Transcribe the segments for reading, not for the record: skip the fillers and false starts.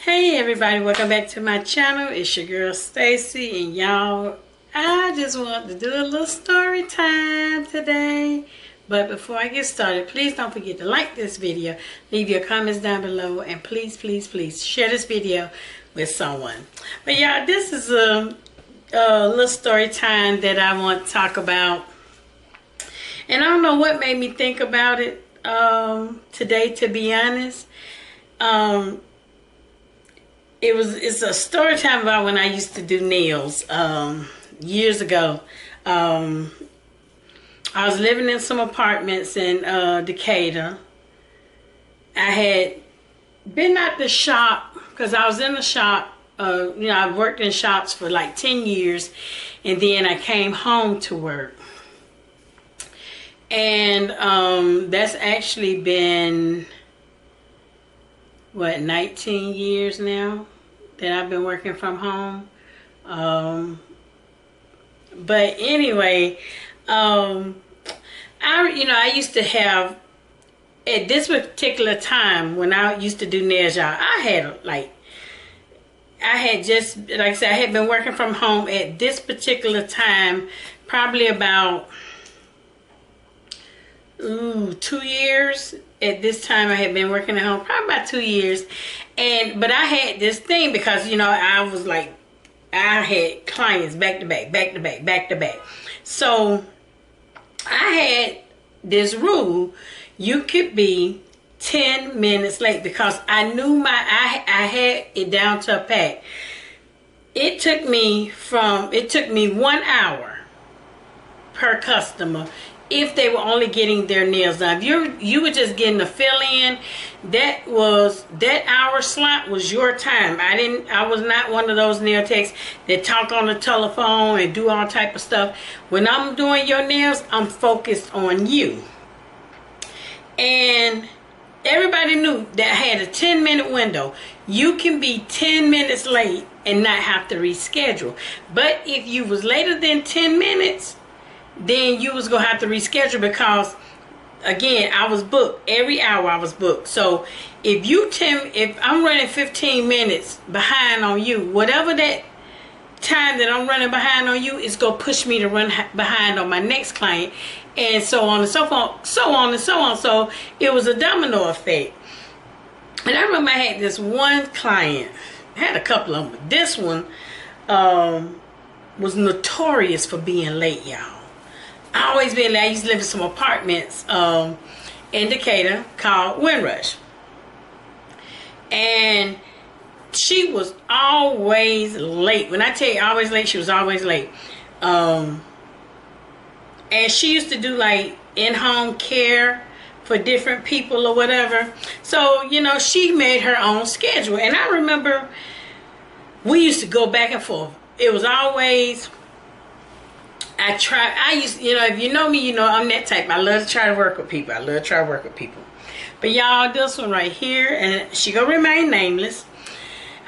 Hey everybody, welcome back to my channel. It's your girl Stacy, and y'all, I just want to do a little story time today. But before I get started, please don't forget to like this video, leave your comments down below, and please share this video with someone. But y'all, this is a little story time that I want to talk about, and I don't know what made me think about it today, to be honest. It's a story time about when I used to do nails years ago. I was living in some apartments in Decatur. I had been at the shop because I was in the shop. I worked in shops for like 10 years, and then I came home to work. And that's actually been, what, 19 years now that I've been working from home. But anyway, I used to have, at this particular time when I used to do nails, y'all, I had been working from home at this particular time, probably about 2 years. At this time, I had been working at home probably about 2 years, but I had this thing because I had clients back to back. So I had this rule: you could be 10 minutes late, because I knew I had it down to a pack. It took me 1 hour per customer if they were only getting their nails done. If you were just getting a fill in, that hour slot was your time. I was not one of those nail techs that talk on the telephone and do all type of stuff. When I'm doing your nails, I'm focused on you. And everybody knew that I had a 10-minute window. You can be 10 minutes late and not have to reschedule. But if you was later than 10 minutes, then you was gonna have to reschedule, because again, I was booked. Every hour I was booked. So if I'm running 15 minutes behind on you, whatever that time that I'm running behind on you is gonna push me to run behind on my next client, and so on and so on. So it was a domino effect. And I remember I had this one client. I had a couple of them, but this one was notorious for being late, y'all. I always been late. I used to live in some apartments in Decatur called Windrush. And she was always late. When I tell you always late, she was always late. And she used to do like in-home care for different people or whatever. So, she made her own schedule. And I remember we used to go back and forth. It was always... if you know me, you know I'm that type. I love to try to work with people. But y'all, this one right here, and she gonna remain nameless.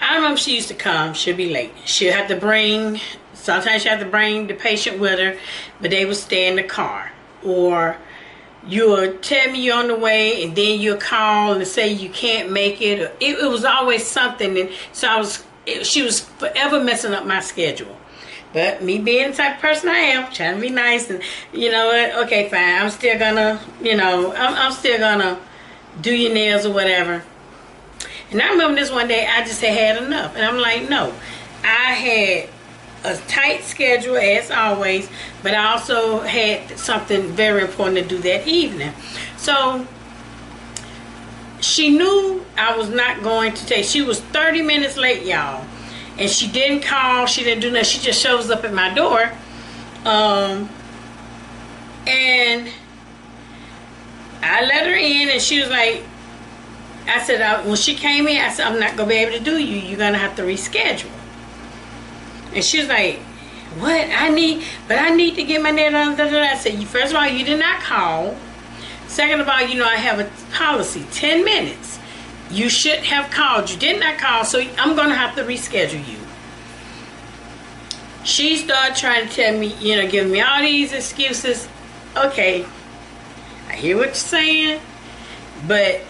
I remember she used to come. She'll be late. Sometimes she had to bring the patient with her, but they would stay in the car. Or you'll tell me you're on the way, and then you'll call and say you can't make it. Or it was always something. And so she was forever messing up my schedule. But me being the type of person I am, trying to be nice, and you know what, okay, fine, I'm still gonna, I'm still gonna do your nails or whatever. And I remember this one day, I just had enough. And I'm like, no. I had a tight schedule as always, but I also had something very important to do that evening. So she knew I was not going to take, she was 30 minutes late, y'all. And she didn't call, she didn't do nothing, she just shows up at my door. And I let her in, and she was like, I said, when she came in, I said, I'm not going to be able to do you. You're going to have to reschedule. And she was like, what? I need to get my nail done. I said, first of all, you did not call. Second of all, I have a policy, 10 minutes. You should have called. You did not call, so I'm going to have to reschedule you. She started trying to tell me, giving me all these excuses. Okay, I hear what you're saying, but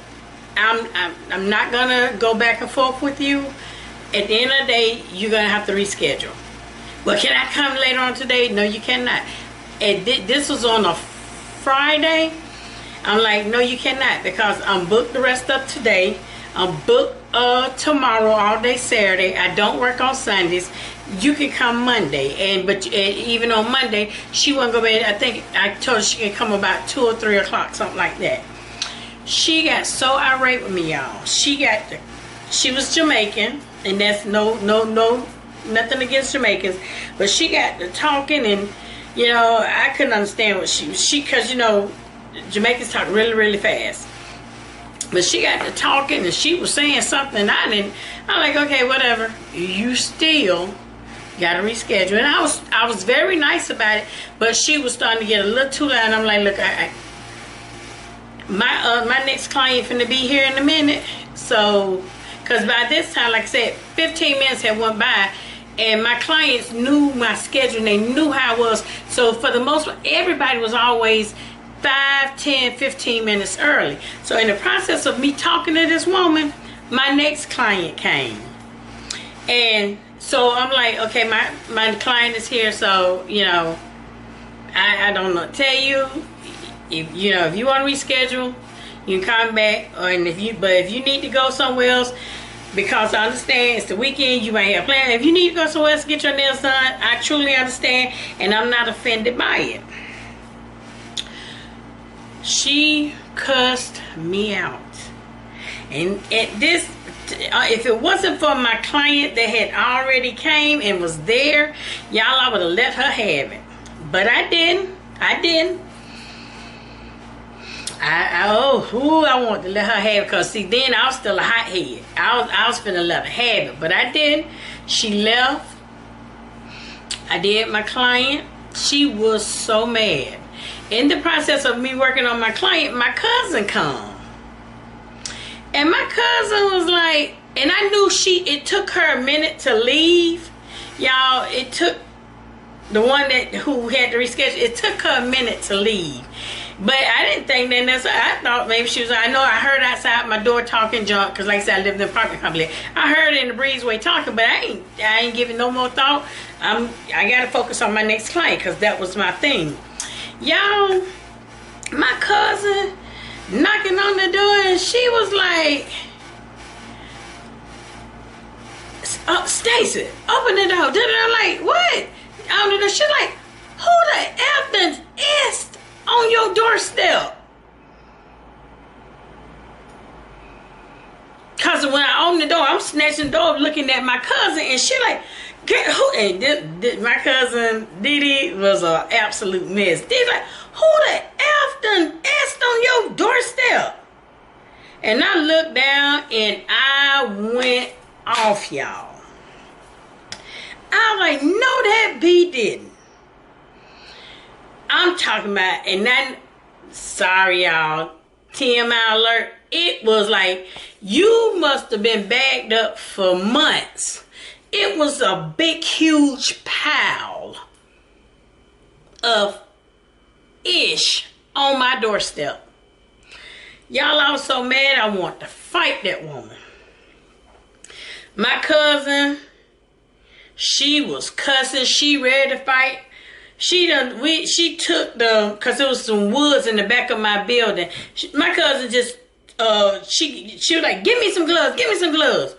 I'm not gonna go back and forth with you. At the end of the day, you're gonna have to reschedule. Well, can I come later on today? No, you cannot. And this was on a Friday. I'm like, no, you cannot, because I'm booked the rest of today. I'm booked tomorrow all day Saturday. I don't work on Sundays. You can come Monday, but even on Monday she wasn't gonna be. I think I told her she can come about 2 or 3 o'clock, something like that. She got so irate with me, y'all. She was Jamaican, and that's nothing against Jamaicans, but she got to talking, and I couldn't understand what because Jamaicans talk really, really fast. But she got to talking, and she was saying something I didn't. I'm like, okay, whatever. You still got to reschedule. And I was very nice about it, but she was starting to get a little too loud. And I'm like, look, my next client finna be here in a minute. So, because by this time, like I said, 15 minutes had went by, and my clients knew my schedule, and they knew how it was. So for the most part, everybody was always 5, 10, 15 minutes early. So in the process of me talking to this woman, my next client came. And so I'm like, okay, my client is here, so I don't know what to tell you. If you want to reschedule, you can come back, if you need to go somewhere else, because I understand it's the weekend, you may have plans. If you need to go somewhere else to get your nails done, I truly understand, and I'm not offended by it. She cussed me out. And at this, if it wasn't for my client that had already came and was there, y'all, I would have let her have it. But I didn't. I wanted to let her have it, because see, then I was still a hothead. I was finna let her have it, but I didn't. She left. I did my client. She was so mad. In the process of me working on my client, my cousin come. And my cousin was like, and I knew it took her a minute to leave. Y'all, it took the one who had to reschedule, it took her a minute to leave. But I didn't think that I thought maybe she was, I heard outside my door talking junk, because like I said, I lived in an apartment complex. I heard in the breezeway talking, but I ain't giving no more thought. I got to focus on my next client, because that was my thing. Y'all, my cousin knocking on the door, and she was like, Stacy, open the door. I'm like, what? Open the door. She's like, who the F is on your doorstep? Cause when I opened the door, I'm snatching the door, looking at my cousin, and she like, get who? And my cousin Didi was an absolute mess. Didi's like, who the F done asked on your doorstep? And I looked down, and I went off, y'all. I was like, no, that B didn't. I'm talking about, and that, sorry y'all, TMI alert, it was like, you must have been bagged up for months. It was a big, huge pile of ish on my doorstep. Y'all, I was so mad, I wanted to fight that woman. My cousin, she was cussing, she ready to fight. She took cause there was some woods in the back of my building. My cousin just, she was like, give me some gloves, give me some gloves.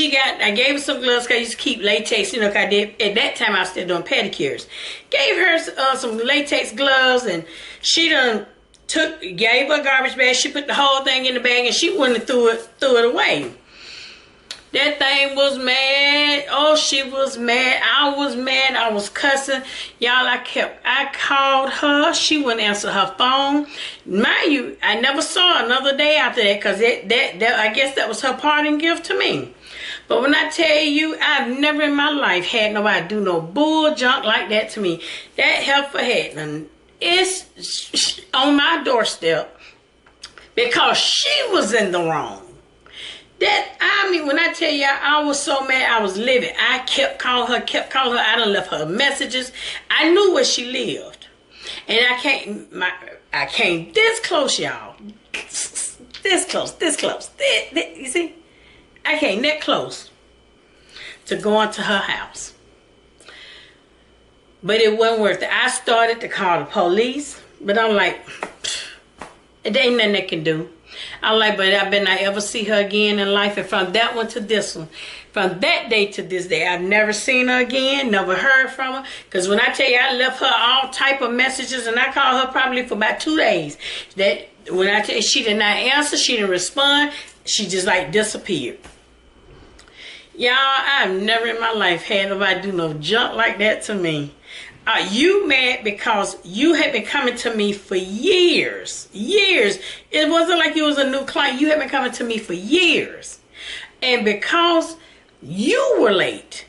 I gave her some gloves, cause I used to keep latex, cause I did, at that time I was still doing pedicures. Gave her some latex gloves, and she gave her a garbage bag. She put the whole thing in the bag, and she went and threw it away. That thing was mad. Oh, she was mad. I was mad. I was cussing. Y'all, I called her. She wouldn't answer her phone. Mind you, I never saw her another day after that, because I guess that was her parting gift to me. But when I tell you, I've never in my life had nobody do no bull junk like that to me. That heifer had it's on my doorstep because she was in the wrong. When I tell you, I was so mad, I was livid. I kept calling her. I done left her messages. I knew where she lived. And I came this close, y'all. This this close, you see? I came that close to going to her house. But it wasn't worth it. I started to call the police, but I'm like, it ain't nothing they can do. I'm like, but I better not ever see her again in life. And from that one to this one, from that day to this day, I've never seen her again, never heard from her. Because when I tell you, I left her all type of messages, and I called her probably for about 2 days. That when I tell you, she did not answer, she didn't respond, she just like disappeared. Y'all, I've never in my life had nobody do no junk like that to me. Are you mad because you had been coming to me for years? Years. It wasn't like you was a new client. You had been coming to me for years. And because you were late,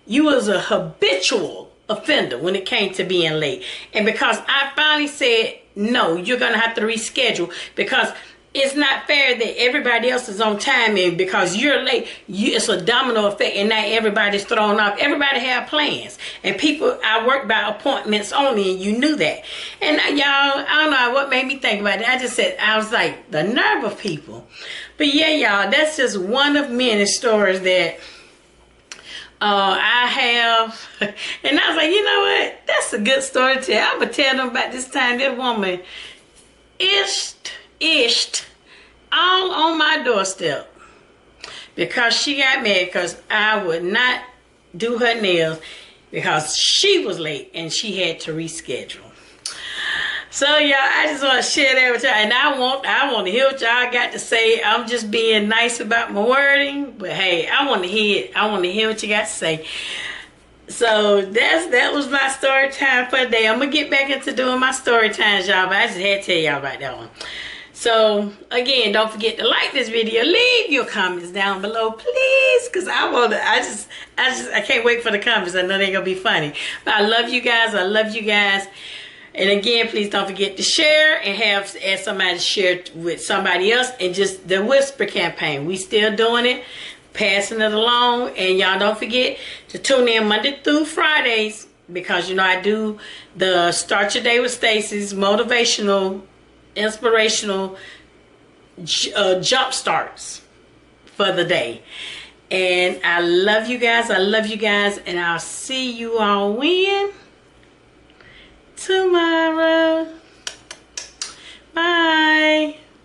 you was a habitual offender when it came to being late. And because I finally said, no, you're going to have to reschedule, because it's not fair that everybody else is on time, and because you're late, it's a domino effect, and now everybody's thrown off. Everybody have plans, and people, I work by appointments only, and you knew that. And y'all, I don't know what made me think about it. I was like, the nerve of people. But yeah, y'all, that's just one of many stories that I have. And I was like, you know what? That's a good story to tell. I'm going to tell them about this time this woman ished all on my doorstep because she got mad because I would not do her nails because she was late and she had to reschedule. So y'all, I just want to share that with y'all, and I want to hear what y'all got to say. I'm just being nice about my wording, but hey, I want to hear it. I want to hear what you got to say. So that was my story time for the day. I'm gonna get back into doing my story times, y'all, but I just had to tell y'all about that one. So again, don't forget to like this video. Leave your comments down below, please, because I can't wait for the comments. I know they're gonna be funny. But I love you guys. I love you guys. And again, please don't forget to share and ask somebody to share it with somebody else. And just the whisper campaign, we still doing it, passing it along. And y'all don't forget to tune in Monday through Fridays, because you know I do the Start Your Day with Stacy's motivational, inspirational jump starts for the day. And I love you guys. I love you guys. And I'll see you all when? Tomorrow. Bye.